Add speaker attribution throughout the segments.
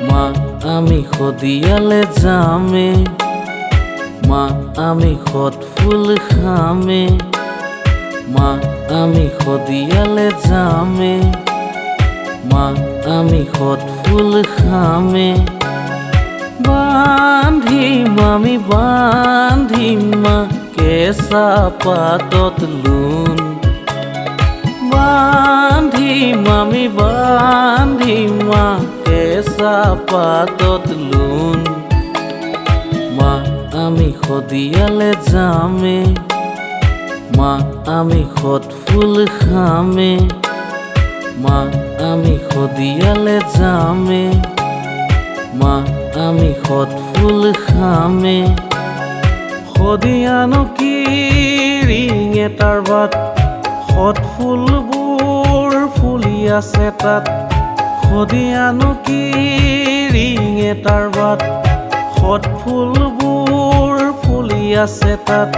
Speaker 1: মা আমি শদিয়ালে যামে, মা আমি সৎ ফুল খামে, মা আমি শদিয়ালে যামে, মা আমি সৎ ফুল খামে। বান্ধিম আমি বান্ধিম মা কেঁচা পাতত লোন, বান্ধিম আমি বান্ধিম মা কেঁচা পাতত লোন। মা আমি শদিয়ালে যামে, মা আমি সৎ ফুল খামে, মা আমি শদিয়ালে যামে, মা আমি সৎ ফুল খামে। শদিয়ানো কি ৰিং এটাৰ বাট, সৎ ফুলবোৰ ফুলি আছে তাত। শদিয়ানো কি ৰিং এটাৰ বাট, সৎ ফুলবোৰ ফুলি আছে তাত।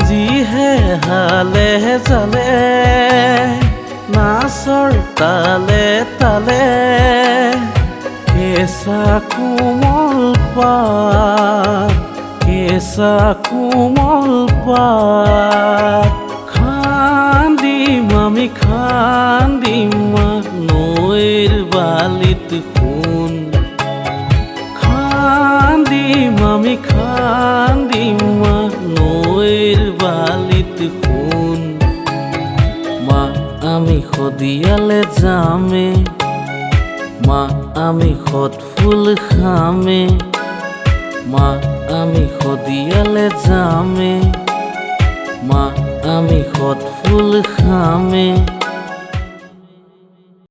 Speaker 1: যিহে হালে জালে নাচৰ তালে তালে, কেঁচা কোমল পাত, কেঁচা কোমল পাত। খান্দিম আমি খান্দিম নৈৰ বালিত সোণ, খান্দিম আমি খান্দিম নৈৰ বালিত সোণ। মা আমি শদিয়ালে যামে, মা আমি সৎ ফুল খামে, মা আমি শদিয়ালে যামে, মা আমি সৎ ফুল খামে।